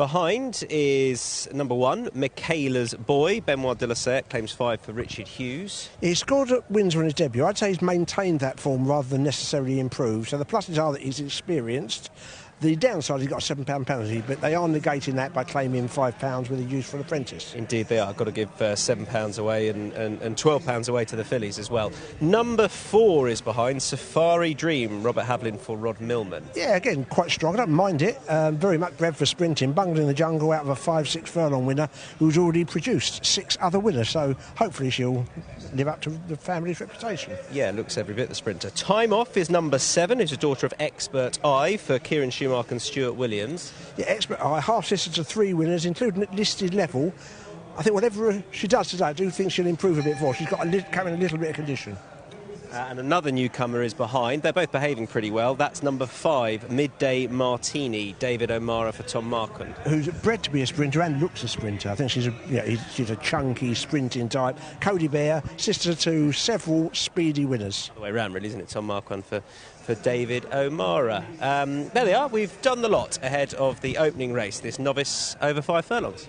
Behind is number 1, Michaela's Boy. Benoit de la Serre claims 5 for Richard Hughes. He scored at Windsor in his debut. I'd say he's maintained that form rather than necessarily improved. So the pluses are that he's experienced. The downside, he's got a £7 penalty, but they are negating that by claiming £5 with a useful apprentice. Indeed they are. Got to give £7 away and £12 away to the fillies as well. Number 4 is behind, Safari Dream, Robert Havlin for Rod Millman. Yeah, again, quite strong. I don't mind it. Very much bred for sprinting. Bunged in the jungle out of a 5-6 furlong winner who's already produced 6 other winners. So hopefully she'll live up to the family's reputation. Yeah, looks every bit the sprinter. Time Off is number 7, who's a daughter of Expert Eye for Kieran Schumacher and Stuart Williams. Yeah, Expert Eye, half-sister to 3 winners, including at listed level. I think whatever she does today, I do think she'll improve a bit more. She's got carrying a little bit of condition. And another newcomer is behind. They're both behaving pretty well. That's number 5, Midday Martini, David O'Mara for Tom Markham. Who's bred to be a sprinter and looks a sprinter. I think she's a chunky sprinting type. Cody Bear, sister to several speedy winners. The way around, really, isn't it? Tom Markham for David O'Mara. There they are. We've done the lot ahead of the opening race, this novice over 5 furlongs.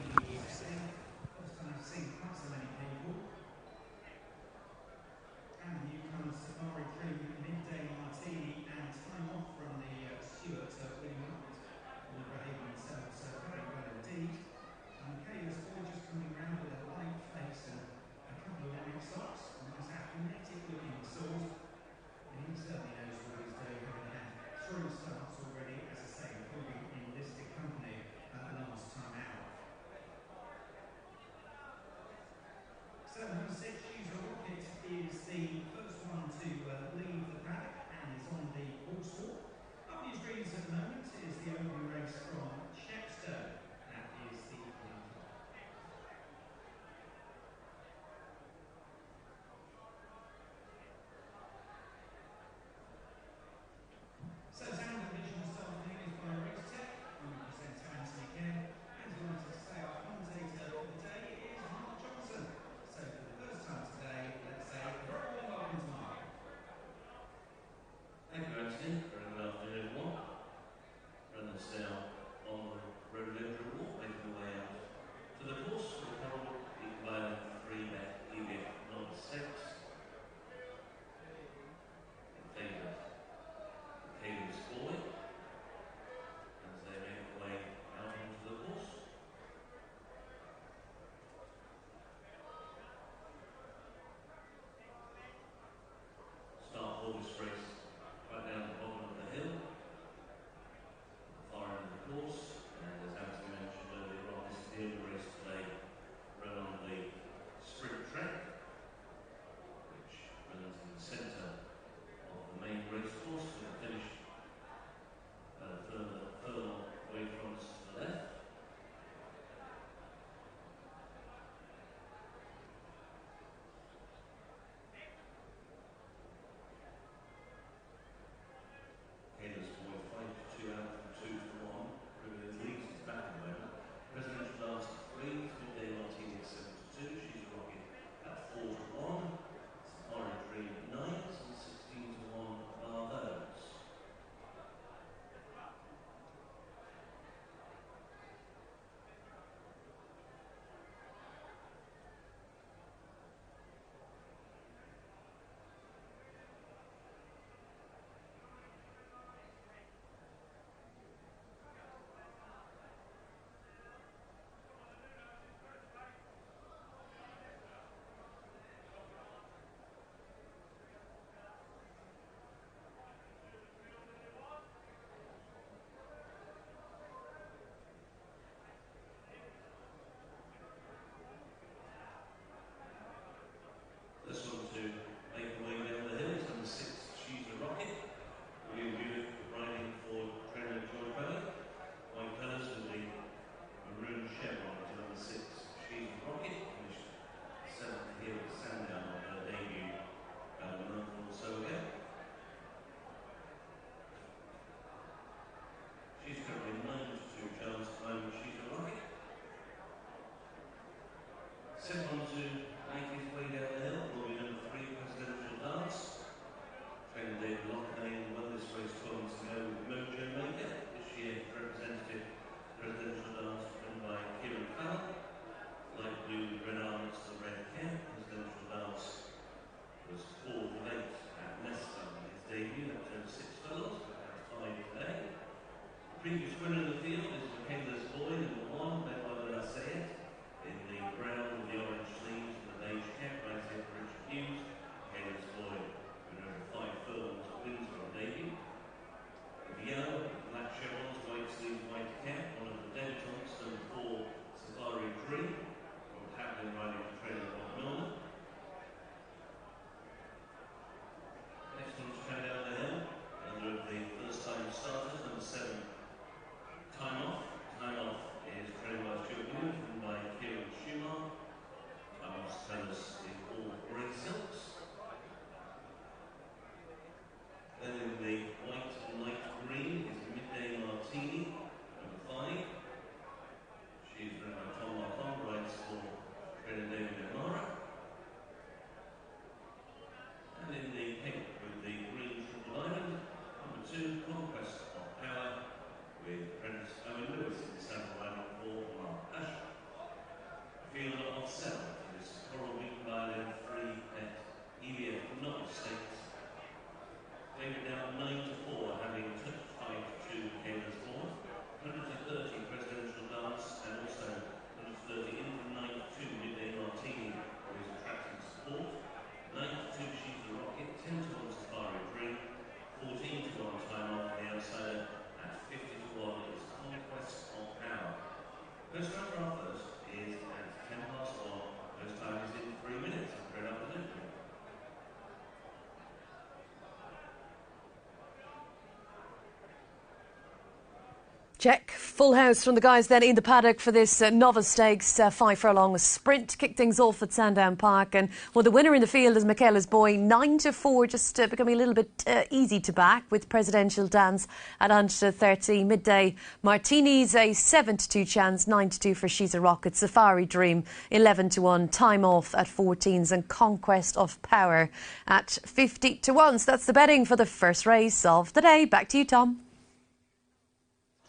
Check. Full house from the guys then in the paddock for this novice stakes 5 furlong sprint. Kicked things off at Sandown Park, and well, the winner in the field is Michaela's Boy, 9-4, just becoming a little bit easy to back with Presidential Dance at under 30. Midday Martinis a 7-2 chance, 9-2 for She's a Rocket. Safari Dream 11-1, Time Off at 14s, and Conquest of Power at 50-1. So that's the betting for the first race of the day. Back to you, Tom.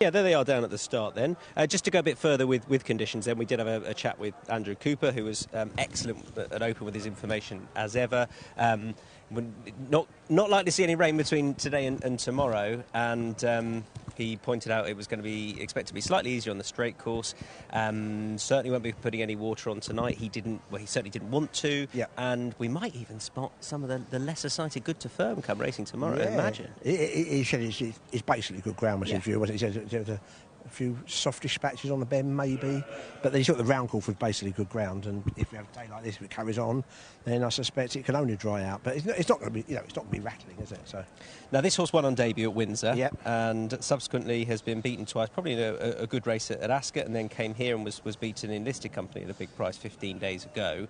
Yeah, there they are down at the start then. Just to go a bit further with conditions then, we did have a chat with Andrew Cooper, who was excellent and open with his information as ever. Not likely to see any rain between today and tomorrow, and he pointed out it was going to be expected to be slightly easier on the straight course. Certainly won't be putting any water on tonight. He certainly didn't want to. Yeah. And we might even spot some of the lesser sighted good to firm come racing tomorrow. Yeah. Imagine. He said it's basically good ground, was his view. He said there was a few softish patches on the bend, maybe, but he thought the round course was basically good ground. And if we have a day like this, if it carries on, then I suspect it can only dry out. But it's not going to be, it's not going to be rattling, is it? So now this horse won on debut at Windsor, yep, and subsequently has been beaten twice. Probably in a good race at Ascot, and then came here and was beaten in listed company at a big price 15 days ago.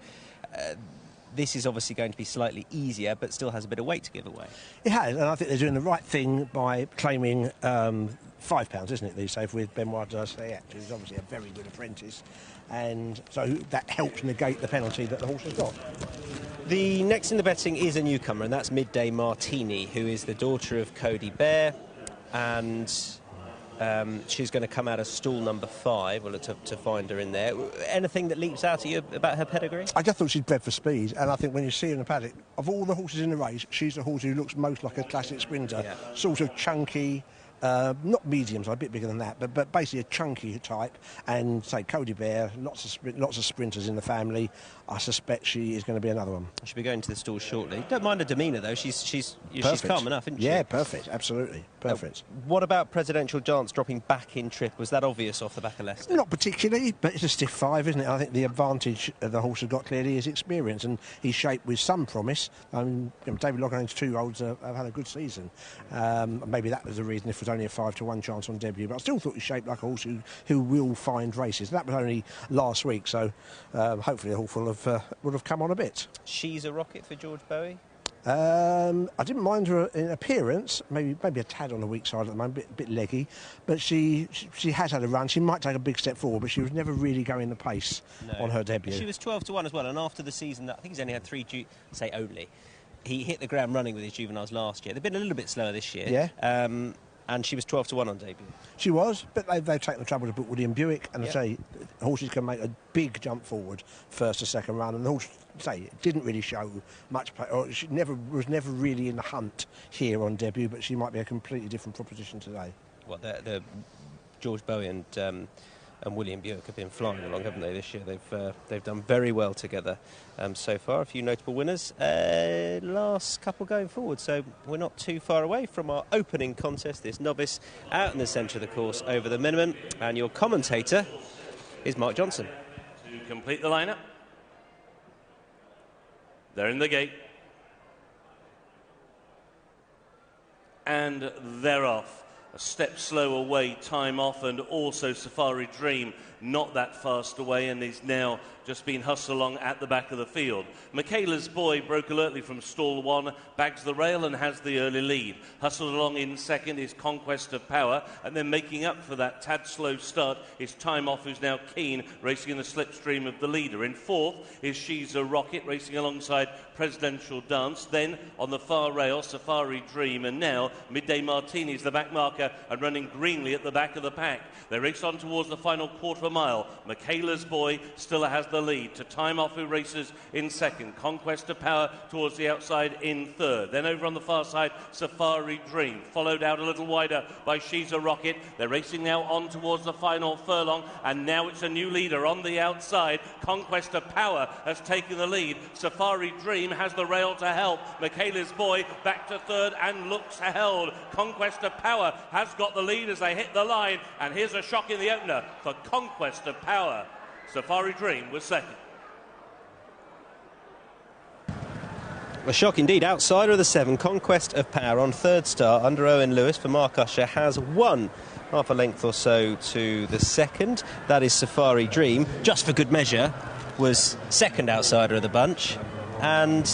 This is obviously going to be slightly easier, but still has a bit of weight to give away. It has, and I think they're doing the right thing by claiming £5, isn't it, these days, with Benoit Darciet, who's obviously a very good apprentice, and so that helps negate the penalty that the horse has got. The next in the betting is a newcomer, and that's Midday Martini, who is the daughter of Cody Bear, and she's going to come out of stall number 5. We'll look to find her in there. Anything that leaps out at you about her pedigree? I just thought she's bred for speed, and I think when you see her in the paddock, of all the horses in the race, she's the horse who looks most like a classic sprinter. Yeah. Sort of chunky, not medium, so a bit bigger than that, but basically a chunky type. And say Cody Bear, lots of sprinters in the family. I suspect she is going to be another one. She'll be going to the stall shortly. Don't mind her demeanour though. She's calm enough, isn't she? Yeah, perfect, absolutely perfect. What about Presidential Dance dropping back in trip? Was that obvious off the back of Leicester? Not particularly, but it's a stiff 5, isn't it? I think the advantage the horse has got clearly is experience, and he's shaped with some promise. David Loughnane's 2-year-olds have had a good season. Maybe that was the reason if it was only a 5-1 chance on debut, but I still thought he shaped like a horse who will find races. That was only last week, so hopefully the horse will have come on a bit. She's a Rocket for George Bowie? I didn't mind her in appearance, maybe a tad on the weak side at the moment, a bit leggy, but she has had a run. She might take a big step forward, but she was never really going the pace on her debut. She was 12-1 as well, and after the season, I think he's only had 3 only. He hit the ground running with his juveniles last year. They've been a little bit slower this year. Yeah. And she was 12-1 on debut. She was, but they've taken the trouble to put William Buick, and I say horses can make a big jump forward first or second run, and the horse didn't really show much play, or she was never really in the hunt here on debut, but she might be a completely different proposition today. Well, the George Bowie and William Buick have been flying along, haven't they, this year? They've done very well together so far. A few notable winners. Last couple going forward, so we're not too far away from our opening contest. This novice out in the centre of the course over the minimum, and your commentator is Mark Johnson. To complete the lineup, they're in the gate, and they're off. A step slow away, Time Off, and also Safari Dream, not that fast away, and is now just been hustled along at the back of the field. Michaela's Boy broke alertly from stall 1, bags the rail and has the early lead. Hustled along in second is Conquest of Power, and then making up for that tad slow start is Time Off, who's now keen, racing in the slipstream of the leader. In fourth is She's a Rocket, racing alongside Presidential Dance. Then on the far rail, Safari Dream, and now Midday Martini is the back marker and running greenly at the back of the pack. They race on towards the final quarter of a mile. Michaela's Boy still has the lead to Time Off, who races in second. Conquest of Power towards the outside in third. Then over on the far side, Safari Dream, followed out a little wider by She's a Rocket. They're racing now on towards the final furlong, and now it's a new leader on the outside. Conquest of Power has taken the lead. Safari Dream has the rail to help. Michaela's Boy back to third and looks held. Conquest of Power has got the lead as they hit the line, and here's a shock in the opener for Conquest of Power. Safari Dream was second. A shock indeed. Outsider of the 7, Conquest of Power on third star under Owen Lewis for Mark Usher has won half a length or so to the second. That is Safari Dream. Just for good measure, was second outsider of the bunch. And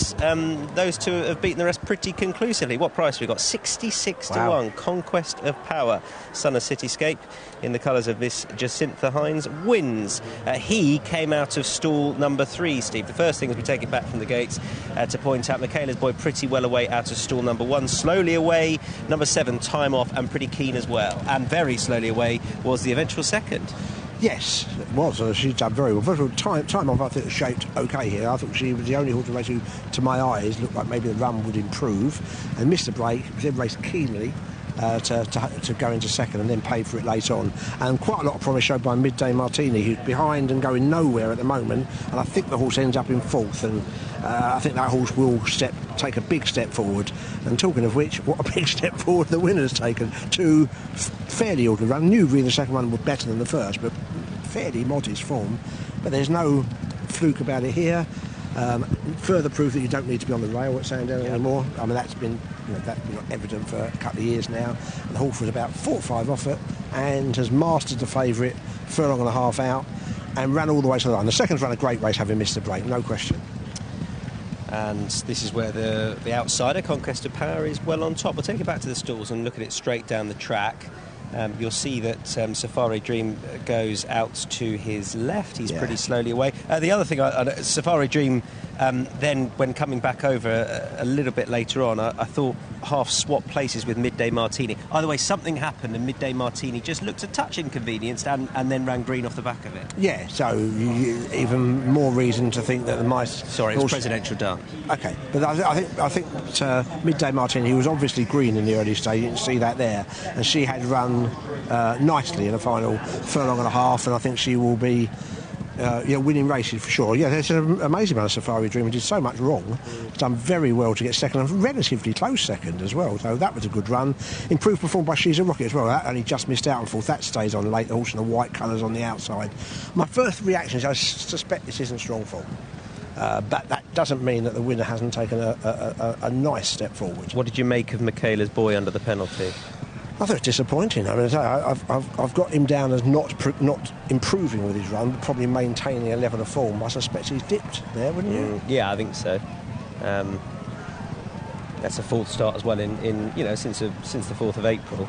those two have beaten the rest pretty conclusively. What price have we got? 66 to 1. Conquest of Power. Son of Cityscape, in the colours of Miss Jacintha Hines, wins. He came out of stall number 3, Steve. The first thing is we take it back from the gates to point out Michaela's Boy pretty well away out of stall number 1. Slowly away, number 7, Time Off, and pretty keen as well. And very slowly away was the eventual second. Yes, it was. She's done very well. First of all, time off, I think, was shaped OK here. I thought she was the only horse race who, to my eyes, looked like maybe the run would improve. And missed the break, then raced keenly to go into second and then paid for it late on. And quite a lot of promise showed by Midday Martini, who's behind and going nowhere at the moment. And I think the horse ends up in 4th. And I think that horse will take a big step forward. And talking of which, what a big step forward the winner's taken. 2 fairly ordered run. Knew really the second one was better than the first, but fairly modest form. But there's no fluke about it here. Further proof that you don't need to be on the rail at Sandown anymore. I mean, that's been evident for a couple of years now. The horse was about 4 or 5 off it and has mastered the favourite, furlong and a half out, and ran all the way to the line. The second's run a great race, having missed the break, no question. And this is where the outsider, Conquest of Power, is well on top. We'll take it back to the stalls and look at it straight down the track. You'll see that Safari Dream goes out to his left. He's pretty slowly away. The other thing, Safari Dream, then when coming back over a little bit later on, I thought half swap places with Midday Martini. Either way, something happened and Midday Martini just looked a touch inconvenienced and then ran green off the back of it. Yeah, so even more reason to think that the mice... Sorry, it was Presidential Dart. OK, but I think Midday Martini, who was obviously green in the early stage, you can see that there, and she had run nicely in the final furlong and a half, and I think she will be winning races for sure. Yeah, there's an amazing amount of Safari Dream. He did so much wrong. Done very well to get second, and relatively close second as well. So that was a good run. Improved performed by She's a Rocket as well. That only just missed out on 4th. That stays on late. The horse in the white colours on the outside. My first reaction is I suspect this isn't strong form. But that doesn't mean that the winner hasn't taken a nice step forward. What did you make of Michaela's Boy under the penalty? I thought it's disappointing. I mean, I've got him down as not improving with his run, but probably maintaining a level of form. I suspect he's dipped there, wouldn't you? Yeah, I think so. That's a 4th start as well in since the 4th of April.